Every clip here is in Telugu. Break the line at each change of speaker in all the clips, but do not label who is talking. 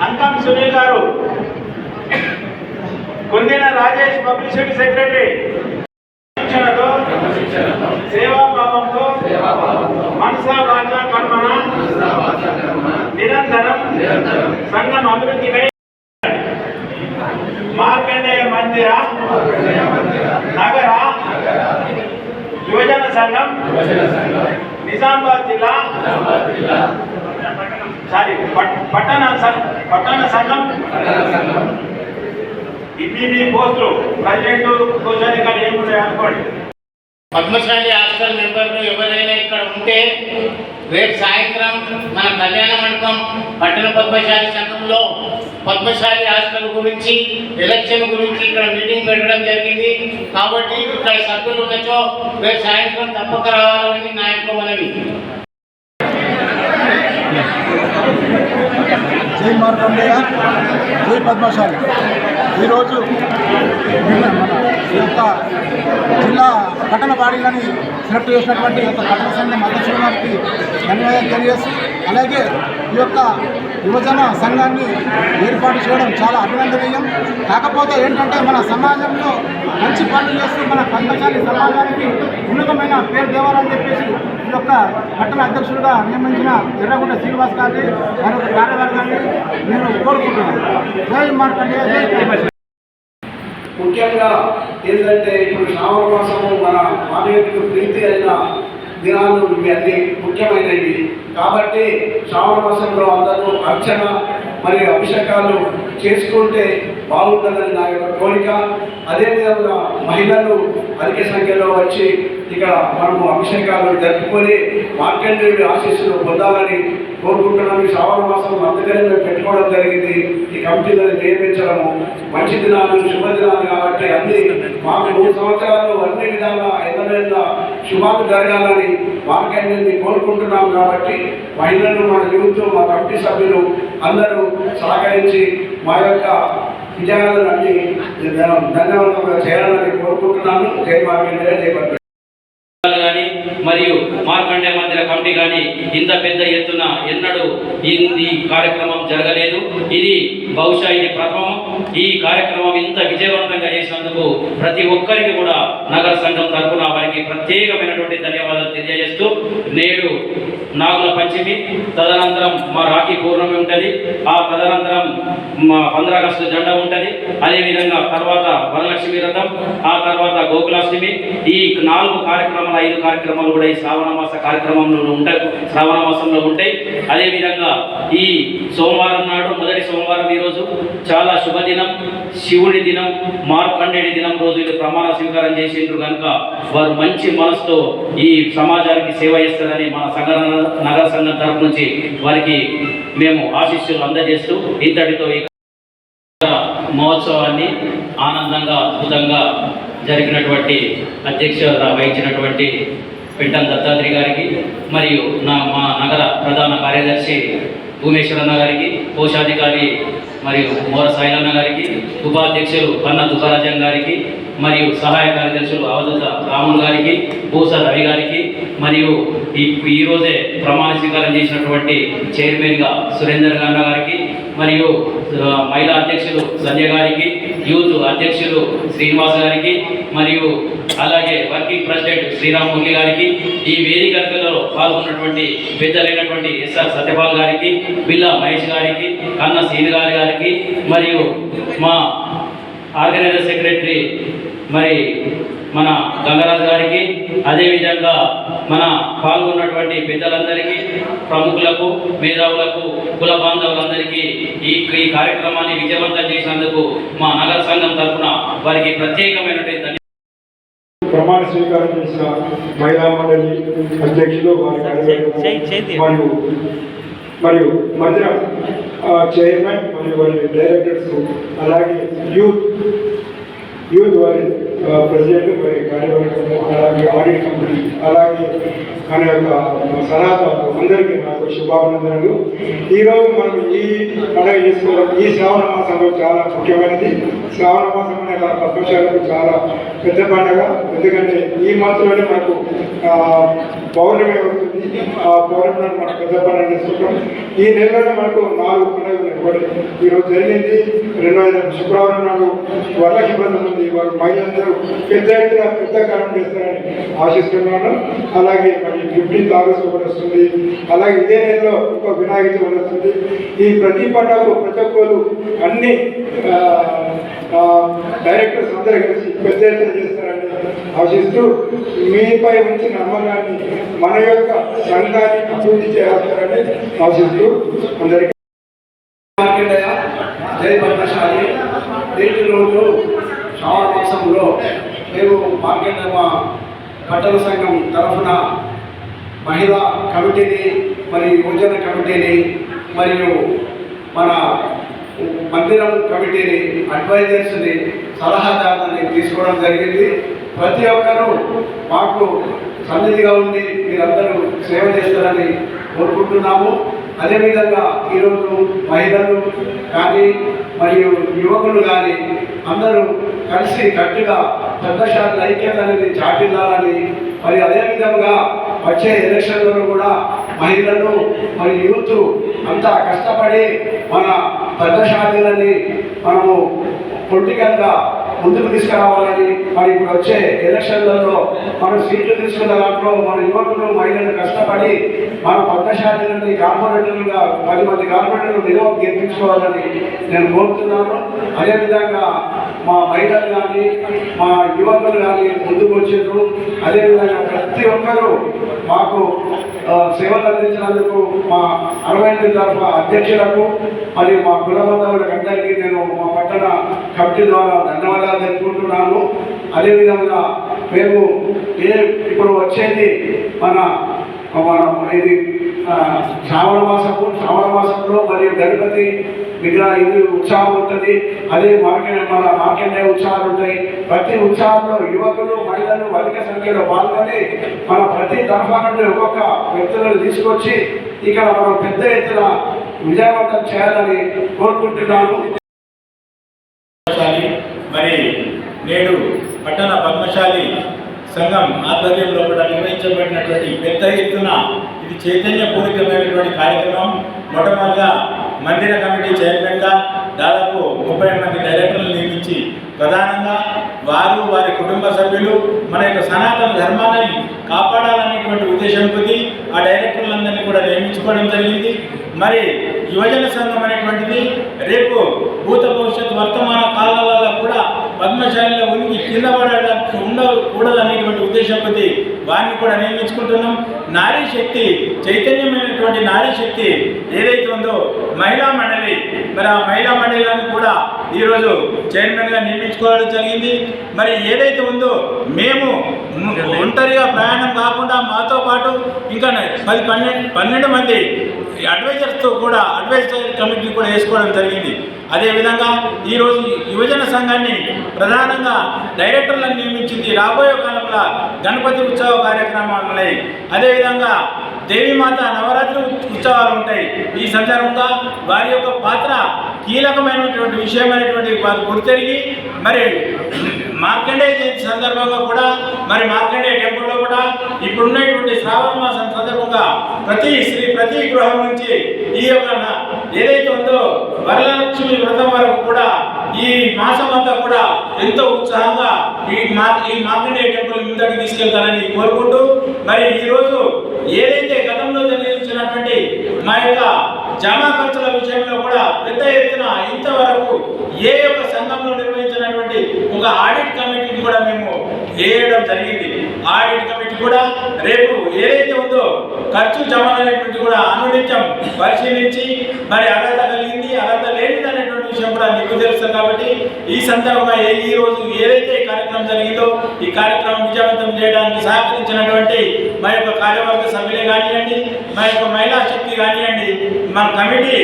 అంకం సునీల్ గారు, కుందిన రాజేష్ పబ్లిసిటీ సెక్రటరీ, శిక్షణతో సేవాభావంతో మనసా వాచా కర్మణ నిరంతరం సంఘం అభివృద్ధికై మార్కండేయ మందిర నగర యువజన సంఘం నిజామాబాద్ జిల్లా పట్టణ సంఘం ఇన్ని పోస్టులు ప్రెసిడెంట్ కోశాధికారి ఏమున్నాయి అనుకోండి.
పద్మశాలి హాస్టల్ మెంబర్లు ఎవరైనా ఇక్కడ ఉంటే రేపు సాయంత్రం మన కళ్యాణ మండపం పట్టణ పద్మశాలి సంఘంలో పద్మశాలి హాస్టల్ గురించి ఎలక్షన్ గురించి ఇక్కడ మీటింగ్ పెట్టడం జరిగింది. కాబట్టి ఇక్కడ సభ్యులు ఉన్నచో రేపు సాయంత్రం తప్పక రావాలని నా యొక్క మనవి.
జై మార్కండేయ, జై పద్మశాలి. ఈరోజు మన యొక్క జిల్లా పట్టణ బాడీలని సెలెక్ట్ చేసినటువంటి యొక్క పట్టణ సంఘం అధ్యక్షుల వారికి ధన్యవాదాలు తెలియజేస్తూ, అలాగే ఈ యొక్క యువజన సంఘాన్ని ఏర్పాటు చేయడం చాలా అభినందనీయం. కాకపోతే ఏంటంటే మన సమాజంలో మంచి పనులు చేస్తూ మన పద్మశాలి సమాజానికి ఉన్నతమైన పేరు తేవాలని చెప్పేసి ఈ యొక్క పట్టణ అధ్యక్షులుగా నియమించిన ఎర్రగుంట శ్రీనివాస్ గారిని మరొక కార్యవర్గాన్ని నేను కోరుకుంటున్నాను. జై మార్కండేయ, జై పద్మశాలి.
ముఖ్యంగా ఏంటంటే ఇప్పుడు శ్రావణ మాసము మన మానవుడికి ప్రీతి అయిన దినాలు ఇవి అన్ని ముఖ్యమైనవి. కాబట్టి శ్రావణ మాసంలో అందరూ అర్చన మరియు అభిషేకాలు చేసుకుంటే బాగుంటుందని నా యొక్క కోరిక. అదేవిధంగా మహిళలు అధిక సంఖ్యలో వచ్చి ఇక్కడ మనము అభిషేకాలు జరుపుకొని మార్కండేయుడి ఆశీస్సులు పొందాలని కోరుకుంటున్నాను. ఈ శ్రావణ మాసం అందుకని మేము పెట్టుకోవడం జరిగింది. ఈ కమిటీలను నియమించడము మంచి దినాలు, శుభదినాలు కాబట్టి అన్ని మాకు 3 సంవత్సరాలు అన్ని విధాల ఎన్నవేళ్ళ శుభాలు జరగాలని మార్కండేయుడిని కోరుకుంటున్నాం. కాబట్టి మహిళలు, మన యూత్, మా కమిటీ సభ్యులు అందరూ సహకరించి మా యొక్క విజయాలను అన్ని ధన్యవాదంగా చేయాలని కోరుకుంటున్నాను. జై మార్కండేయ, జై పద్మశాలి.
కానీ మరియు మార్కండేయ మందిర కమిటీ కానీ ఇంత పెద్ద ఎత్తున ఎన్నడూ ఈ కార్యక్రమం జరగలేదు. ఇది బహుశా ఇది ప్రథమం. ఈ కార్యక్రమం ఇంత విజయవంతంగా చేసినందుకు ప్రతి ఒక్కరికి కూడా నగర సంఘం తరఫున వారికి ప్రత్యేకమైనటువంటి ధన్యవాదాలు తెలియజేస్తూ, నేడు నాగుల పంచమి, తదనంతరం మా రాఖీ పౌర్ణమి ఉంటుంది, ఆ తదనంతరం మా 15 ఆగస్టు జెండా ఉంటుంది, అదేవిధంగా తర్వాత వరలక్ష్మి వ్రతం, ఆ తర్వాత గోకులాష్టమి. ఈ 4 కార్యక్రమాలు 5 కార్యక్రమాలు కూడా ఈ శ్రావణ మాస కార్యక్రమంలో ఉంటాయి, శ్రావణ మాసంలో ఉంటాయి. అదేవిధంగా ఈ సోమవారం నాడు, మొదటి సోమవారం ఈరోజు చాలా శుభదినం, శివుడి దినం, మార్కండేయుడి దినం రోజు ఇది ప్రమాణ స్వీకారం చేసేందుకు కనుక వారు మంచి మనసుతో ఈ సమాజానికి సేవ చేస్తారని మన నగర సంఘం తరపు నుంచి వారికి మేము ఆశీస్సులు అందజేస్తూ ఇంతటితో ఈ మహోత్సవాన్ని ఆనందంగా అద్భుతంగా జరిగినటువంటి అధ్యక్షత వహించినటువంటి పెంటం దత్తాత్రి గారికి మరియు మా నగర ప్రధాన కార్యదర్శి భూమేశ్వరన్న గారికి, కోశాధికారి మరియు మోర సాయిలన్న గారికి, ఉపాధ్యక్షులు కన్న దుబ్బరాజం గారికి మరియు సహాయ కార్యదర్శులు అవధూత రాములు గారికి, పూస రవి గారికి మరియు ఈరోజే ప్రమాణ స్వీకారం చేసినటువంటి చైర్మన్గా సురేందర్ గన్న గారికి మరియు మహిళా అధ్యక్షులు సంజయ్ గారికి, యూత్ అధ్యక్షులు శ్రీనివాస్ గారికి మరియు అలాగే వర్కింగ్ ప్రెసిడెంట్ శ్రీరామ్ మురళి గారికి, ఈ వేదికలలో పాల్గొన్నటువంటి పెద్దలైనటువంటి ఎస్ఆర్ సత్యపాల్ గారికి, బిల్లా మహేష్ గారికి, కన్న సీని గారికి మరియు మా ఆర్గనైజర్ సెక్రటరీ మరి మన గంగరాజు గారికి, అదేవిధంగా మన పాల్గొన్నటువంటి పెద్దలందరికీ, ప్రముఖులకు, మేధావులకు, కుల బాంధవులందరికీ ఈ కార్యక్రమాన్ని విజయవంతం చేసినందుకు మా నగర సంఘం తరఫున వారికి ప్రత్యేకమైనటువంటి
ప్రమాణ స్వీకారం చేసిన మహిళా మండలి అధ్యక్షులు, వారి మరియు మందిర చైర్మన్ మరియు వారి డైరెక్టర్స్, అలాగే యూత్ యూత్ వారి ప్రెసిడెంట్ మరి కార్యవర్గము అలాగే ఆడిట్ కమిటీ అలాగే మన యొక్క సలహాదారులు అందరికీ నాకు శుభాభినందనలు. ఈరోజు మనం ఈ పండుగ చేసుకోవడం ఈ శ్రావణ మాసంలో చాలా ముఖ్యమైనది. శ్రావణ మాసం అనే పద్మశాలకు చాలా పెద్ద పండుగ. ఎందుకంటే ఈ మాసంలోనే మనకు పౌర్ణమి వస్తుంది. ఆ పౌర్ణమి మనం పెద్ద పండుగ చేసుకుంటాం. ఈ నెలలో మనకు 4 పండుగలు ఇవ్వడం ఈరోజు జరిగింది. 2వ శుక్రవారం నాడు వరలక్ష్మి వ్రతం ఉంది. వారు మహిళలందరూ పెద్ద ఎత్తున పెద్ద కారణం చేస్తారని ఆశిస్తున్నాను. అలాగే మరి 15th ఆగస్టు కూడా వస్తుంది. అలాగే ఇదే నెలలో ఒక వినాయక చవితి వస్తుంది. ఈ ప్రతి పండుగకు ప్రతి ఒక్కరు అన్ని డైరెక్టర్స్ అందరూ కలిసి పెద్ద ఎత్తున చేస్తారని ఆశిస్తూ మీపై ఉంచిన నమ్మకాన్ని మన యొక్క సంఘాన్ని అభివృద్ధి చేస్తారని ఆశిస్తూ అందరికీ
జై పద్మశాలి. నేటి రోజు శ్రావణ మాసంలో మేము మార్కెట్ మా పట్టణ సంఘం తరఫున మహిళా కమిటీని మరియు యువజన కమిటీని మరియు మన మందిరం కమిటీని అడ్వైజర్స్ని సలహాదారులని తీసుకోవడం జరిగింది. ప్రతి ఒక్కరూ మాకు సన్నిధిగా ఉండి మీరందరూ సేవ చేస్తారని కోరుకుంటున్నాము. అదేవిధంగా ఈరోజు మహిళలు కానీ మరియు యువకులు కానీ అందరూ కలిసి గట్టిగా పద్మశాలి ఐక్యత అనేది చాటిల్లాలని మరి అదేవిధంగా వచ్చే ఎలక్షన్లలో కూడా మహిళలు మరియు యూత్ అంతా కష్టపడి మన పద్మశాలీలని మనము పొలిటికల్గా ముందుకు తీసుకురావాలని మరి ఇప్పుడు వచ్చే ఎలక్షన్లలో మనం సీట్లు తీసుకున్న దాంట్లో మన యువకులు మహిళలు కష్టపడి మన పద్మశాలీలని కార్పొరేటర్లుగా 10 మంది కార్పొరేటర్లు గెలిపించుకోవాలని నేను కోరుతున్నాను. అదేవిధంగా మా మహిళలు కానీ మా యువకులు కానీ ముందుకు వచ్చారు. అదేవిధంగా ప్రతి ఒక్కరూ మాకు సేవలు అందించినందుకు మా 68 తరఫు అధ్యక్షులకు మరియు మా కుల బంధువులకు అందరికీ నేను మా పట్టణ కమిటీ ద్వారా ధన్యవాదాలు తెలుపుకుంటున్నాను. అదేవిధంగా మేము ఇప్పుడు వచ్చేది ఇది శ్రావణ మాసంలో మరియు గణపతి విగ్రహ ఇది ఉత్సాహం ఉంటుంది. అదే మన మార్కెండే ఉత్సాహాలు ఉంటాయి. ప్రతి ఉత్సాహంలో యువకులు మహిళలు అధిక సంఖ్యలో పాల్గొని మన ప్రతి తరఫా నుండి ఒక్కొక్క వ్యక్తులను తీసుకొచ్చి ఇక్కడ మనం పెద్ద ఎత్తున విజయవంతం చేయాలని కోరుకుంటున్నాను.
మరి నేడు పట్టణ పద్మశాలి సంఘం ఆధ్వర్యంలో కూడా నిర్వహించబడినటువంటి పెద్ద ఎత్తున ఇది చైతన్యపూరితమైనటువంటి కార్యక్రమం. మొట్టమొదటిగా మందిర కమిటీ చైర్మన్గా దాదాపు 30 మంది డైరెక్టర్లు నియమించి ప్రధానంగా వారి కుటుంబ సభ్యులు మన యొక్క సనాతన ధర్మాన్ని కాపాడాలనేటువంటి ఉద్దేశంతో ఆ డైరెక్టర్లందరినీ కూడా నియమించుకోవడం జరిగింది. మరి యువజన సంఘం అనేటువంటిది రేపు భూత భవిష్యత్ వర్తమాన కాలాలలో కూడా పద్మశాలిలో ఉనికి కింద పడడానికి ఉండకూడదు అనేటువంటి ఉద్దేశంతో వారిని కూడా నియమించుకుంటున్నాం. నారీ శక్తి చైతన్యమైనటువంటి నారీ శక్తి ఏదైతే ఉందో మహిళా మండలి, మరి ఆ మహిళా మండలిని కూడా ఈరోజు చైర్మన్గా నియమించుకోవడం జరిగింది. మరి ఏదైతే ఉందో మేము ఒంటరిగా ప్రయాణం కాకుండా మాతో పాటు ఇంకా 12 మంది అడ్వైజర్స్తో కూడా అడ్వైజర్ కమిటీ కూడా వేసుకోవడం జరిగింది. అదేవిధంగా ఈరోజు యువజన సంఘాన్ని ప్రధానంగా డైరెక్టర్లను నియమించింది. రాబోయే కాలంలో గణపతి ఉత్సవ కార్యక్రమాలు ఉన్నాయి. అదేవిధంగా దేవీమాత నవరాత్రి ఉత్సవాలు ఉంటాయి. ఈ సందర్భంగా వారి యొక్క పాత్ర కీలకమైనటువంటి విషయమైనటువంటి వారు గుర్తెరిగి మరి మార్కండే జయంతి సందర్భంగా కూడా మరి మార్కండే టెంపుల్లో కూడా ఇప్పుడున్నటువంటి శ్రావణ మాసం సందర్భంగా ప్రతి గృహం నుంచి ఈ యొక్క ఏదైతే ఉందో వరలక్ష్మి వ్రతం వరకు కూడా ఈ మాసం అంతా కూడా ఎంతో ఉత్సాహంగా ఈ మార్కండే టెంపుల్ ముందుకు తీసుకెళ్తారని కోరుకుంటూ మరి ఈరోజు ఏదైతే గతంలో జరిగినటువంటి మా యొక్క జమా ఖర్చుల విషయంలో కూడా పెద్ద ఎత్తున ఇంతవరకు ఏ యొక్క సంఘంలో నిర్వహించినటువంటి ఒక ఆడిట్ కమిటీని కూడా మేము వేయడం జరిగింది. ఆడిట్ కమిటీ కూడా రేపు ఏదైతే ఉందో ఖర్చు జమ అనేటువంటి కూడా అనునిత్యం పరిశీలించి మరి అర్హత కలిగింది అర్హత లేనిది అనేటువంటి విషయం కూడా మీకు తెలుస్తుంది. కాబట్టి ఈ సందర్భంగా ఈ రోజు ఏదైతే ఈ కార్యక్రమం జరిగిందో ఈ కార్యక్రమం విజయవంతం చేయడానికి సహకరించినటువంటి మా యొక్క కార్యవర్గ సభ్యులే కానివ్వండి, మా యొక్క మహిళా శక్తి కానివ్వండి, మా కమిటీ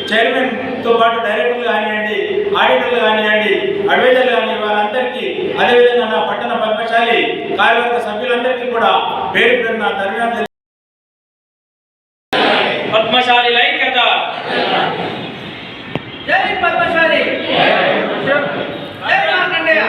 చైర్మన్ పాటు డైరెక్టర్లు కానివ్వండి, ఆడిటర్లు కానివ్వండి, అడ్వైజర్లు కానివ్వండి, వారందరికీ అదేవిధంగా నా పట్టణ పద్మశాలి కార్యవర్గ సభ్యులందరికీ కూడా పేరు పేరున ధన్యవాదాలు.
పద్మశాలి ఐక్యత. జై పద్మశాలి. జై మార్కండేయ.